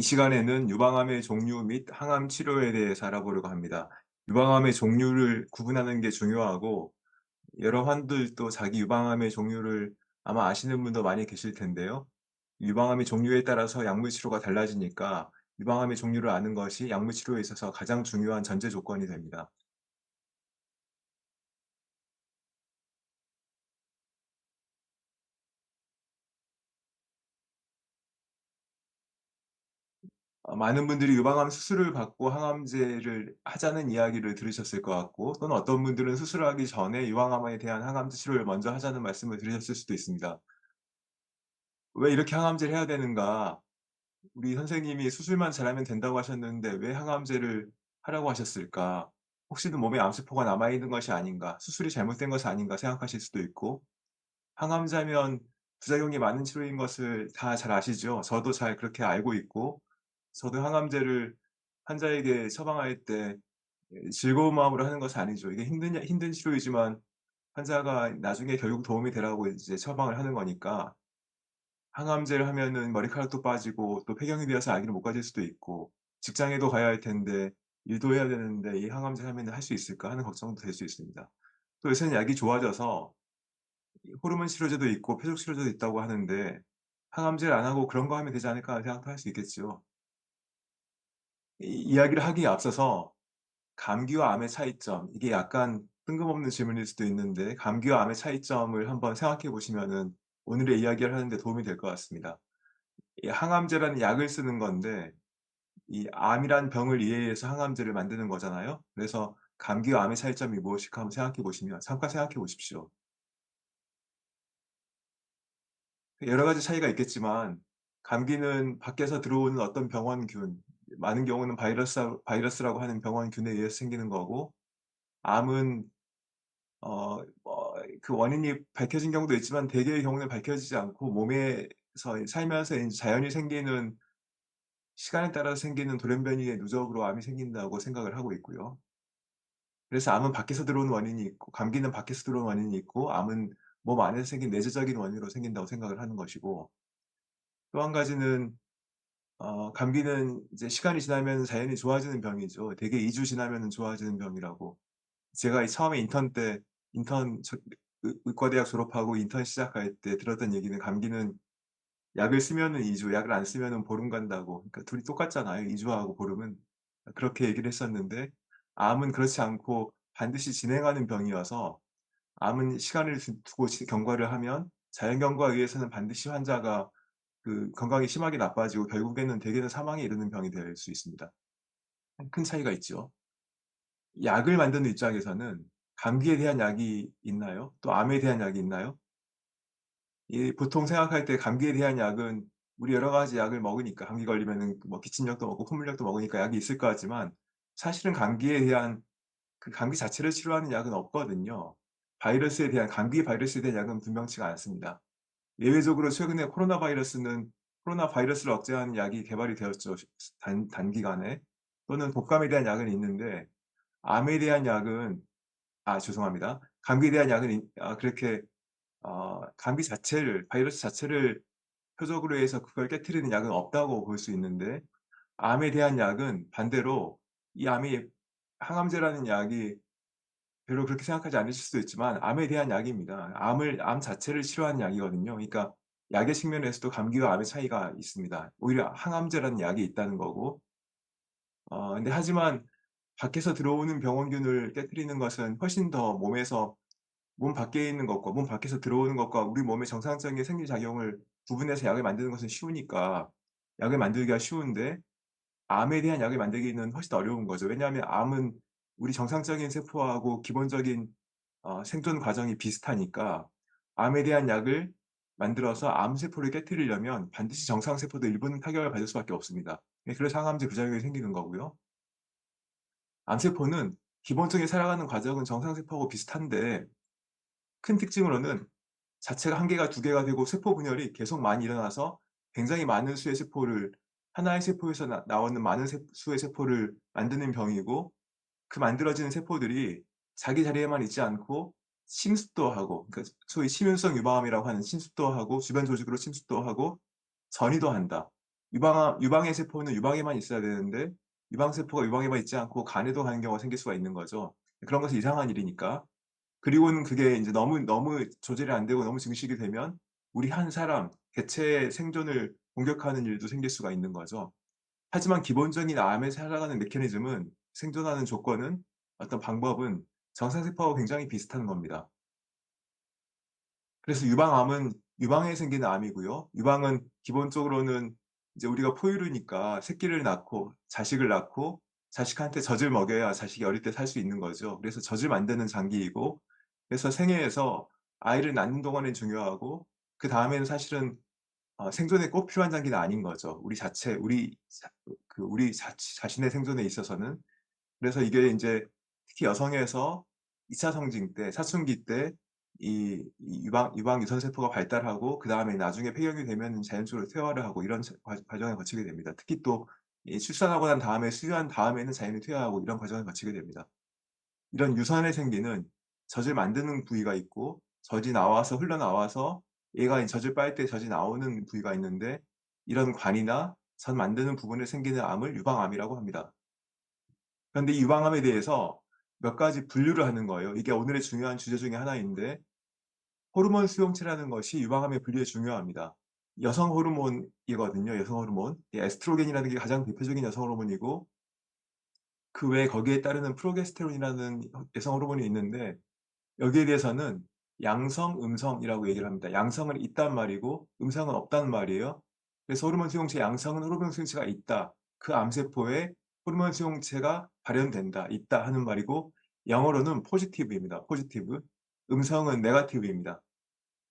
이 시간에는 유방암의 종류 및 항암 치료에 대해서 알아보려고 합니다. 유방암의 종류를 구분하는 게 중요하고 여러 환들도 자기 유방암의 종류를 아마 아시는 분도 많이 계실 텐데요. 유방암의 종류에 따라서 약물 치료가 달라지니까 유방암의 종류를 아는 것이 약물 치료에 있어서 가장 중요한 전제 조건이 됩니다. 많은 분들이 유방암 수술을 받고 항암제를 하자는 이야기를 들으셨을 것 같고 또는 어떤 분들은 수술하기 전에 유방암에 대한 항암제 치료를 먼저 하자는 말씀을 들으셨을 수도 있습니다. "왜 이렇게 항암제를 해야 되는가? 우리 선생님이 수술만 잘하면 된다고 하셨는데 왜 항암제를 하라고 하셨을까? 혹시는 몸에 암세포가 남아 있는 것이 아닌가? 수술이 잘못된 것이 아닌가?" 생각하실 수도 있고, 항암제하면 부작용이 많은 치료인 것을 다 잘 아시죠? 저도 잘 그렇게 알고 있고, 저도 항암제를 환자에게 처방할 때 즐거운 마음으로 하는 것이 아니죠. 이게 힘든 치료이지만 환자가 나중에 결국 도움이 되라고 이제 처방을 하는 거니까, 항암제를 하면은 머리카락도 빠지고 또 폐경이 되어서 아기를 못 가질 수도 있고, 직장에도 가야 할 텐데 일도 해야 되는데 '이 항암제 하면은 할 수 있을까?' 하는 걱정도 될 수 있습니다. 또 요새는 약이 좋아져서 이 호르몬 치료제도 있고 폐족 치료제도 있다고 하는데 '항암제를 안 하고 그런 거 하면 되지 않을까?' 하는 생각도 할 수 있겠죠. 이 이야기를 하기에 앞서서 감기와 암의 차이점, 이게 약간 뜬금없는 질문일 수도 있는데 감기와 암의 차이점을 한번 생각해 보시면은 오늘의 이야기를 하는 데 도움이 될 것 같습니다. 이 항암제라는 약을 쓰는 건데 이 암이란 병을 이해해서 항암제를 만드는 거잖아요. 그래서 감기와 암의 차이점이 무엇일까 한번 생각해 보시면, 잠깐 생각해 보십시오. 여러 가지 차이가 있겠지만 감기는 밖에서 들어오는 어떤 병원균, 많은 경우는 바이러스라고 하는 병원균에 의해서 생기는 거고, 암은 그 원인이 밝혀진 경우도 있지만 대개의 경우는 밝혀지지 않고 몸에서 살면서 인제 자연히 생기는, 시간에 따라서 생기는 돌연변이의 누적으로 암이 생긴다고 생각을 하고 있고요. 그래서 암은 밖에서 들어오는 원인이 있고 감기는 밖에서 들어오는 원인이 있고 암은 몸 안에서 생긴 내재적인 원인으로 생긴다고 생각을 하는 것이고, 또 한 가지는 감기는 이제 시간이 지나면 자연히 좋아지는 병이죠. 대개 2주 지나면은 좋아지는 병이라고. 제가 이 처음에 인턴 때 인턴 저 의과대학 졸업하고 인턴 시작할 때 들었던 얘기는 감기는 약을 쓰면은 2 주, 약을 안 쓰면은 보름 간다고. 그러니까 둘이 똑같잖아요, 2 주하고 보름은. 그렇게 얘기를 했었는데 암은 그렇지 않고 반드시 진행하는 병이어서 암은 시간을 두고 경과를 하면 자연 경과에 의해서는 반드시 환자가 그 건강이 심하게 나빠지고 결국에는 대개는 사망에 이르는 병이 될 수 있습니다. 큰 차이가 있죠. 약을 만드는 입장에서는 감기에 대한 약이 있나요? 또 암에 대한 약이 있나요? 이 보통 생각할 때 감기에 대한 약은 우리 여러 가지 약을 먹으니까, 감기 걸리면은 뭐 기침약도 먹고 콧물약도 먹으니까 약이 있을 것 같지만 사실은 감기에 대한 그 감기 자체를 치료하는 약은 없거든요. 감기 바이러스에 대한 약은 분명치가 않습니다. 예외적으로 최근에 코로나 바이러스를 억제하는 약이 개발이 되었죠. 단기간에. 또는 독감에 대한 약은 있는데 암에 대한 약은, 죄송합니다. 감기에 대한 약은 그렇게 감기 자체를, 바이러스 자체를 표적으로 해서 그걸 깨트리는 약은 없다고 볼 수 있는데, 암에 대한 약은 반대로 이 암이, 항암제라는 약이 별로 그렇게 생각하지 않으실 수도 있지만 암에 대한 약입니다. 암 자체를 치료하는 약이거든요. 그러니까 약의 측면에서도 감기와 암의 차이가 있습니다. 오히려 항암제라는 약이 있다는 거고, 근데 하지만 밖에서 들어오는 병원균을 깨트리는 것은 훨씬 더 몸 밖에 있는 것과 몸 밖에서 들어오는 것과 우리 몸의 정상적인 생리작용을 구분해서 약을 만드는 것은 쉬우니까 약을 만들기가 쉬운데, 암에 대한 약을 만들기는 훨씬 더 어려운 거죠. 왜냐하면 암은 우리 정상적인 세포하고 기본적인 생존 과정이 비슷하니까 암에 대한 약을 만들어서 암 세포를 깨트리려면 반드시 정상 세포도 일부는 타격을 받을 수밖에 없습니다. 그래서 항암제 부작용이 생기는 거고요. 암 세포는 기본적인 살아가는 과정은 정상 세포하고 비슷한데 큰 특징으로는 자체가 한 개가 두 개가 되고 세포 분열이 계속 많이 일어나서 굉장히 많은 수의 세포를, 하나의 세포에서 나오는 많은 수의 세포를 만드는 병이고, 그 만들어지는 세포들이 자기 자리에만 있지 않고 침습도 하고, 그러니까 소위 침윤성 유방암이라고 하는 침습도 하고 주변 조직으로 침습도 하고 전이도 한다. 유방의 세포는 유방에만 있어야 되는데 유방 세포가 유방에만 있지 않고 간에도 가는 경우가 생길 수가 있는 거죠. 그런 것은 이상한 일이니까. 그리고는 그게 인제 너무 조절이 안 되고 너무 증식이 되면 우리 한 사람 개체의 생존을 공격하는 일도 생길 수가 있는 거죠. 하지만 기본적인 암에 살아가는 메커니즘은 생존하는 조건은 어떤 방법은 정상세포하고 굉장히 비슷한 겁니다. 그래서 유방암은 유방에 생기는 암이고요. 유방은 기본적으로는 이제 우리가 포유류니까 새끼를 낳고 자식을 낳고 자식한테 젖을 먹여야 자식이 어릴 때 살 수 있는 거죠. 그래서 젖을 만드는 장기이고, 그래서 생애에서 아이를 낳는 동안에 중요하고 그다음에는 사실은 생존에 꼭 필요한 장기는 아닌 거죠. 우리 자신의 생존에 있어서는. 그래서 이게 인제 특히 여성에서 2차 성징 때 사춘기 때 유방 유선 세포가 발달하고 그다음에 나중에 폐경이 되면은 자연적으로 퇴화를 하고 이런 과정을 거치게 됩니다. 특히 또 이 출산하고 난 다음에 수유한 다음에는 자연히 퇴화하고 이런 과정을 거치게 됩니다. 이런 유선에 생기는 젖을 만드는 부위가 있고 젖이 나와서 흘러나와서 얘가 이 젖을 빨 때 젖이 나오는 부위가 있는데, 이런 관이나 젖 만드는 부분에 생기는 암을 유방암이라고 합니다. 그런데 이 유방암에 대해서 몇 가지 분류를 하는 거예요. 이게 오늘의 중요한 주제 중에 하나인데, 호르몬 수용체라는 것이 유방암의 분류에 중요합니다. 여성 호르몬이거든요, 여성 호르몬. 이 에스트로겐이라는 게 가장 대표적인 여성 호르몬이고, 그 외에 거기에 따르는 프로게스테론이라는 여성 호르몬이 있는데, 여기에 대해서는 양성, 음성이라고 얘기를 합니다. 양성은 있단 말이고 음성은 없다는 말이에요. 그래서 호르몬 수용체 양성은 호르몬 수용체가 있다. 그 암세포에 호르몬 수용체가 발현된다, 있다 하는 말이고, 영어로는 positive입니다. positive. 음성은 negative입니다.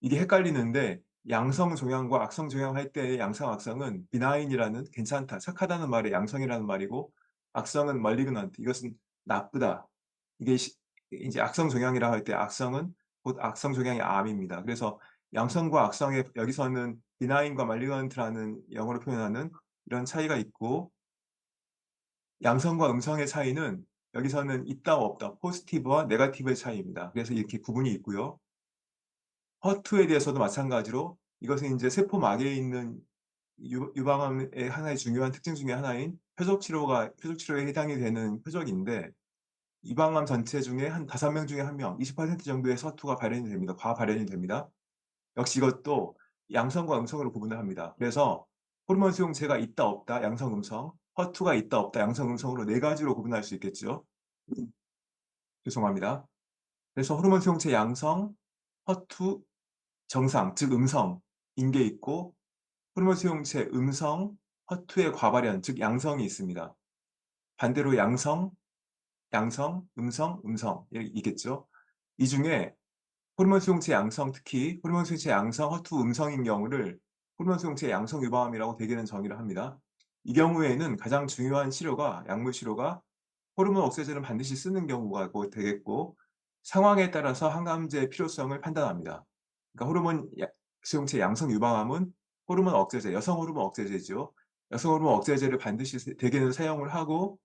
이게 헷갈리는데 양성 종양과 악성 종양할 때의 양성, 악성은 benign 이라는 괜찮다, 착하다는 말의 양성이라는 말이고, 악성은 malignant, 이것은 나쁘다. 이게 이제 악성 종양이라 할 때 악성은 곧 악성 종양의 암입니다. 그래서 양성과 악성의 여기서는 benign과 malignant라는 영어로 표현하는 이런 차이가 있고, 양성과 음성의 차이는 여기서는 있다 없다, positive와 negative의 차이입니다. 그래서 이렇게 구분이 있고요. 허투에 대해서도 마찬가지로 이것은 인제 세포막에 있는 유방암의 하나의 중요한 특징 중에 하나인 표적 치료에 해당이 되는 표적인데, 유방암 전체 중에 한 5명 중에 1명 20% 정도의 서투가 발현이 됩니다. 과발현이 됩니다. 역시 이것도 양성과 음성으로 구분을 합니다. 그래서 호르몬 수용체가 있다 없다 양성, 음성, 허투가 있다 없다 양성, 음성으로 4 가지로 구분할 수 있겠죠. 죄송합니다. 그래서 호르몬 수용체 양성, 허투, 정상 즉 음성인 게 있고, 호르몬 수용체 음성, 허투의 과발현 즉 양성이 있습니다. 반대로 양성, 음성 이겠죠. 이 중에 호르몬 수용체 양성, 특히 호르몬 수용체 양성, 허투 음성인 경우를 호르몬 수용체 양성 유방암이라고 대개는 정의를 합니다. 이 경우에는 가장 중요한 치료가 약물 치료가 호르몬 억제제를 반드시 쓰는 경우가 되겠고, 상황에 따라서 항암제의 필요성을 판단합니다. 그러니까 수용체 양성 유방암은 호르몬 억제제, 여성 호르몬 억제제죠. 여성 호르몬 억제제를 반드시 대개는 사용을 하고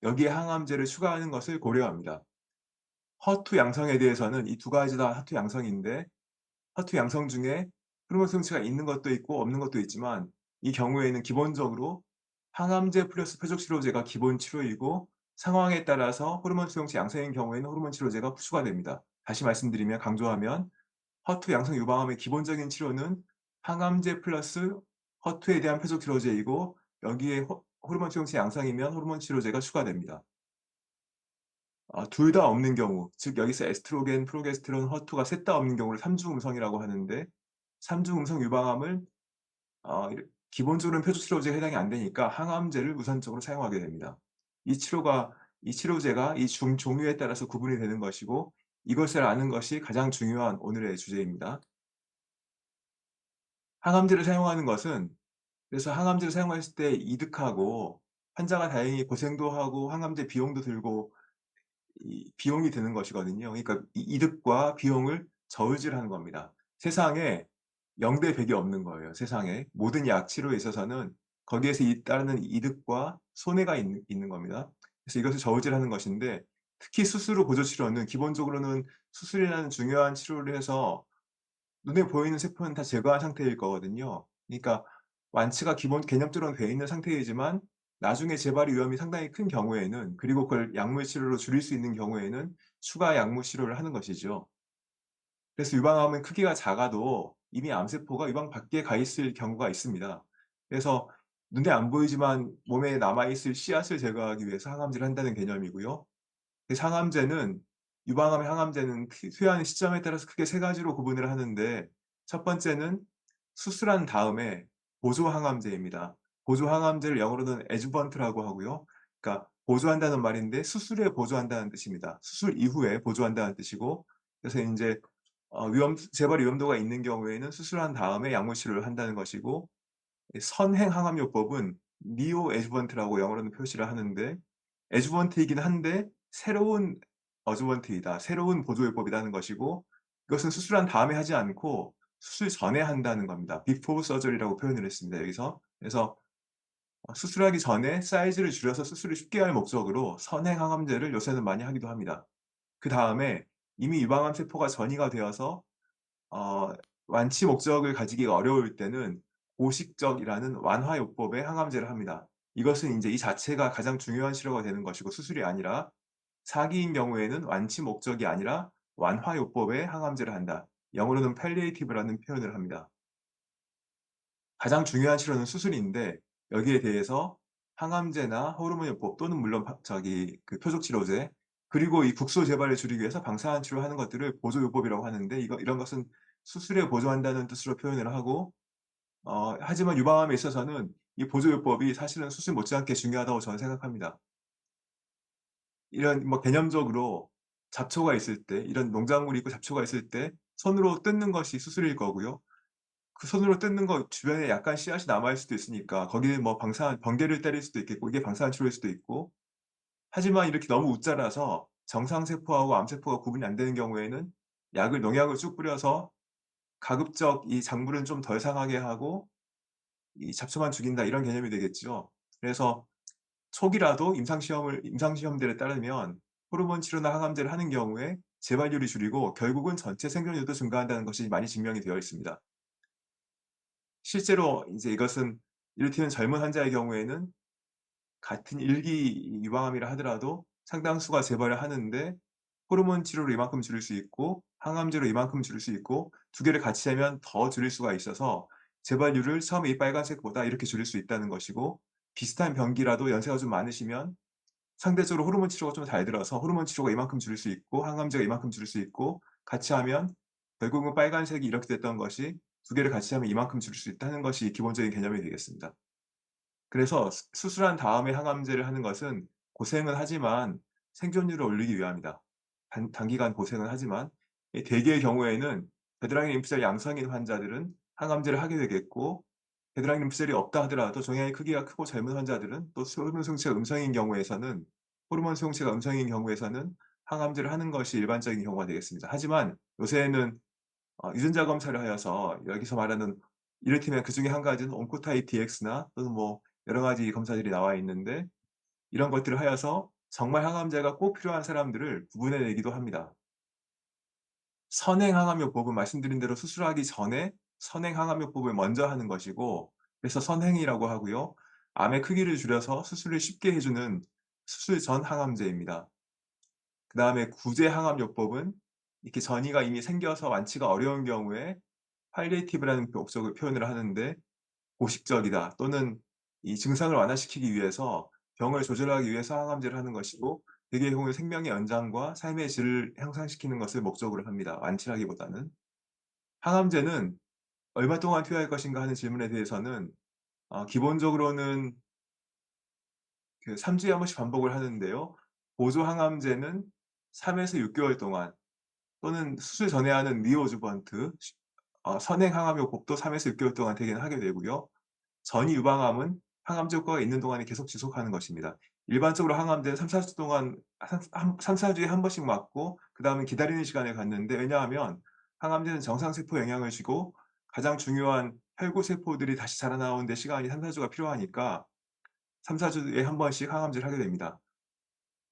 여기에 항암제를 추가하는 것을 고려합니다. 허투 양성에 대해서는 이 두 가지 다 허투 양성인데, 허투 양성 중에 호르몬 수용체가 있는 것도 있고 없는 것도 있지만, 이 경우에는 기본적으로 항암제 플러스 표적 치료제가 기본 치료이고, 상황에 따라서 호르몬 수용체 양성인 경우에는 호르몬 치료제가 추가됩니다. 다시 말씀드리면, 강조하면 허투 양성 유방암의 기본적인 치료는 항암제 플러스 허투에 대한 표적 치료제이고, 여기에 호르몬 수용체 양성이면 호르몬 치료제가 추가됩니다. 둘 다 없는 경우, 즉 여기서 에스트로겐, 프로게스테론, 허투가 셋 다 없는 경우를 삼중 음성이라고 하는데, 삼중 음성 유방암을 기본적으로는 표적 치료제에 해당이 안 되니까 항암제를 우선적으로 사용하게 됩니다. 이 치료제가 이 종류에 따라서 구분이 되는 것이고, 이것을 아는 것이 가장 중요한 오늘의 주제입니다. 항암제를 사용하는 것은, 그래서 항암제를 사용했을 때 이득하고 환자가 다행히 고생도 하고 항암제 비용도 들고 이 비용이 드는 것이거든요. 그러니까 이 이득과 비용을 저울질하는 겁니다. 세상에 0대 100이 없는 거예요, 세상에. 모든 약 치료에 있어서는 거기에서 따르는 이득과 손해가 있는 겁니다. 그래서 이것을 저울질하는 것인데, 특히 수술 후 보조 치료는 기본적으로는 수술이라는 중요한 치료를 해서 눈에 보이는 세포는 다 제거한 상태일 거거든요. 그러니까 완치가 기본 개념적으로는 돼 있는 상태이지만 나중에 재발의 위험이 상당히 큰 경우에는, 그리고 그걸 약물 치료로 줄일 수 있는 경우에는 추가 약물 치료를 하는 것이죠. 그래서 유방암은 크기가 작아도 이미 암세포가 유방 밖에 가 있을 경우가 있습니다. 그래서 눈에 안 보이지만 몸에 남아 있을 씨앗을 제거하기 위해서 항암제를 한다는 개념이고요. 그래서 항암제는, 유방암의 항암제는 투여하는 시점에 따라서 크게 세 가지로 구분을 하는데, 첫 번째는 수술한 다음에 보조 항암제입니다. 보조 항암제를 영어로는 adjuvant라고 하고요. 그러니까 보조한다는 말인데 수술에 보조한다는 뜻입니다. 수술 이후에 보조한다는 뜻이고, 그래서 인제 재발 위험도가 있는 경우에는 수술한 다음에 약물 치료를 한다는 것이고, 이 선행 항암요법은 neoadjuvant라고 영어로는 표시를 하는데, adjuvant이긴 한데 새로운 어주번트이다, 새로운 보조요법이라는 것이고, 이것은 수술한 다음에 하지 않고 수술 전에 한다는 겁니다. before surgery라고 표현을 했습니다, 여기서. 그래서 수술하기 전에 사이즈를 줄여서 수술을 쉽게 할 목적으로 선행 항암제를 요새는 많이 하기도 합니다. 그다음에 이미 유방암 세포가 전이가 되어서 어 완치 목적을 가지기가 어려울 때는 고식적이라는 완화요법의 항암제를 합니다. 이것은 인제 이 자체가 가장 중요한 치료가 되는 것이고, 수술이 아니라 사기인 경우에는 완치 목적이 아니라 완화요법의 항암제를 한다. 영어로는 palliative라는 표현을 합니다. 가장 중요한 치료는 수술인데, 여기에 대해서 항암제나 호르몬요법 또는 물론 표적 치료제, 그리고 이 국소 재발을 줄이기 위해서 방사선 치료하는 것들을 보조요법이라고 하는데, 이런 것은 수술에 보조한다는 뜻으로 표현을 하고, 하지만 유방암에 있어서는 이 보조요법이 사실은 수술 못지않게 중요하다고 저는 생각합니다. 이런 개념적으로 잡초가 있을 때, 이런 농작물이 있고 잡초가 있을 때 손으로 뜯는 것이 수술일 거고요. 그 손으로 뜯는 거 주변에 약간 씨앗이 남아 있을 수도 있으니까 거기에 방사선 번개를 때릴 수도 있겠고, 이게 방사선 치료일 수도 있고. 하지만 이렇게 너무 웃자라서 정상 세포하고 암 세포가 구분이 안 되는 경우에는 농약을 쭉 뿌려서 가급적 이 작물은 좀 덜 상하게 하고 이 잡초만 죽인다, 이런 개념이 되겠죠. 그래서 초기라도 임상시험들에 따르면 호르몬 치료나 항암제를 하는 경우에 재발률이 줄이고 결국은 전체 생존율도 증가한다는 것이 많이 증명이 되어 있습니다. 실제로 인제 이것은 이를테면 젊은 환자의 경우에는 같은 1기 유방암이라 하더라도 상당수가 재발을 하는데, 호르몬 치료로 이만큼 줄일 수 있고 항암제로 이만큼 줄일 수 있고, 두 개를 같이 하면 더 줄일 수가 있어서 재발률을 처음에 이 빨간색보다 이렇게 줄일 수 있다는 것이고, 비슷한 병기라도 연세가 좀 많으시면 상대적으로 호르몬 치료가 좀 잘 들어서 호르몬 치료가 이만큼 줄일 수 있고 항암제가 이만큼 줄일 수 있고, 같이 하면 결국은 빨간색이 이렇게 됐던 것이 두 개를 같이 하면 이만큼 줄일 수 있다는 것이 기본적인 개념이 되겠습니다. 그래서 수술한 다음에 항암제를 하는 것은 고생은 하지만 생존율을 올리기 위함이다. 단기간 고생은 하지만 대개의 경우에는 배드라기 림프셀 양성인 환자들은 항암제를 하게 되겠고, 배드라기 림프셀이 없다 하더라도 종양의 크기가 크고 젊은 환자들은, 또 호르몬 수용체가 음성인 경우에서는 항암제를 하는 것이 일반적인 경우가 되겠습니다. 하지만 요새는 유전자 검사를 하여서 여기서 말하는, 이를테면 그중에 한 가지는 온코타입 DX나 또는 여러 가지 검사들이 나와 있는데, 이런 것들을 하여서 정말 항암제가 꼭 필요한 사람들을 구분해 내기도 합니다. 선행 항암요법은 말씀드린 대로 수술하기 전에 선행 항암요법을 먼저 하는 것이고, 그래서 선행이라고 하고요. 암의 크기를 줄여서 수술을 쉽게 해 주는 수술 전 항암제입니다. 그다음에 구제 항암요법은 이렇게 전이가 이미 생겨서 완치가 어려운 경우에 팔리에이티브라는 목적을 표현을 하는데, 고식적이다 또는 이 증상을 완화시키기 위해서, 병을 조절하기 위해서 항암제를 하는 것이고, 대개의 경우에 생명의 연장과 삶의 질을 향상시키는 것을 목적으로 합니다, 완치라기보다는. 항암제는 얼마 동안 투여할 것인가 하는 질문에 대해서는 기본적으로는 3 주에 한 번씩 반복을 하는데요. 보조 항암제는 3 에서 6 개월 동안, 또는 수술 전에 하는 니오주번트 선행 항암요법도 3 에서 6 개월 동안 대개는 하게 되고요. 전이 유방암은 항암제 효과가 있는 동안에 계속 지속하는 것입니다. 일반적으로 항암제는 3-4주 동안, 3-4 주에 한 번씩 맞고 그다음에 기다리는 시간을 갖는데, 왜냐하면 항암제는 정상세포에 영향을 주고 가장 중요한 혈구 세포들이 다시 자라나오는 데 시간이 3-4 주가 필요하니까 3-4 주에 한 번씩 항암제를 하게 됩니다.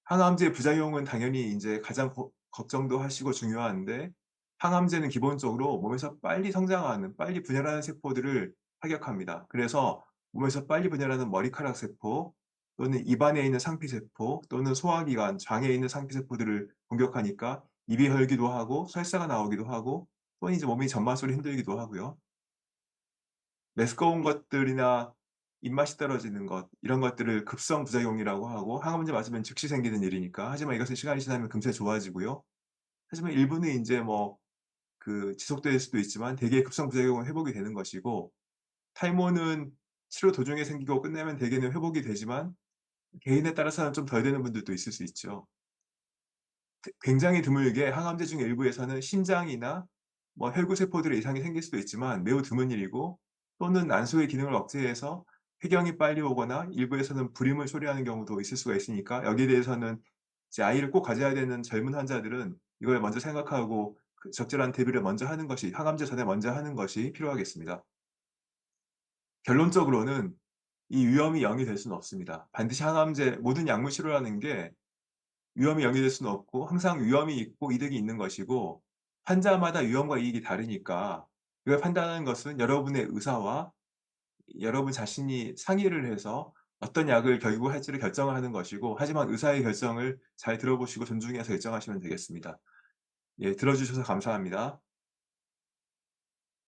항암제의 부작용은 당연히 인제 가장 걱정도 하시고 중요한데, 항암제는 기본적으로 몸에서 빨리 성장하는, 빨리 분열하는 세포들을 파격합니다. 그래서 몸에서 빨리 분열하는 머리카락 세포 또는 입안에 있는 상피세포 또는 소화기관, 장에 있는 상피세포들을 공격하니까 입이 헐기도 하고 설사가 나오기도 하고 또는 이제 몸이 전반적으로 힘들기도 하고요. 메스꺼운 것들이나 입맛이 떨어지는 것 이런 것들을 급성 부작용이라고 하고 항암제 맞으면 즉시 생기는 일이니까 하지만 이것은 시간이 지나면 금세 좋아지고요. 하지만 일부는 인제 뭐 지속될 수도 있지만 대개 급성 부작용은 회복이 되는 것이고 탈모는 치료 도중에 생기고 끝나면 대개는 회복이 되지만 개인에 따라서는 좀 덜 되는 분들도 있을 수 있죠. 굉장히 드물게 항암제 중에 일부에서는 심장이나 뭐 혈구 세포들의 이상이 생길 수도 있지만 매우 드문 일이고 또는 난소의 기능을 억제해서 폐경이 빨리 오거나 일부에서는 불임을 초래하는 경우도 있을 수가 있으니까 여기에 대해서는 이제 아이를 꼭 가져야 되는 젊은 환자들은 이걸 먼저 생각하고 적절한 대비를 먼저 하는 것이 항암제 전에 먼저 하는 것이 필요하겠습니다. 결론적으로는 이 위험이 0이 될 수는 없습니다. 반드시 항암제 모든 약물 치료라는 게 위험이 0이 될 수는 없고 항상 위험이 있고 이득이 있는 것이고 환자마다 위험과 이익이 다르니까 이걸 판단하는 것은 여러분의 의사와 여러분 자신이 상의를 해서 어떤 약을 결국 할지를 결정을 하는 것이고 하지만 의사의 결정을 잘 들어보시고 존중해서 결정하시면 되겠습니다. 예 들어 주셔서 감사합니다.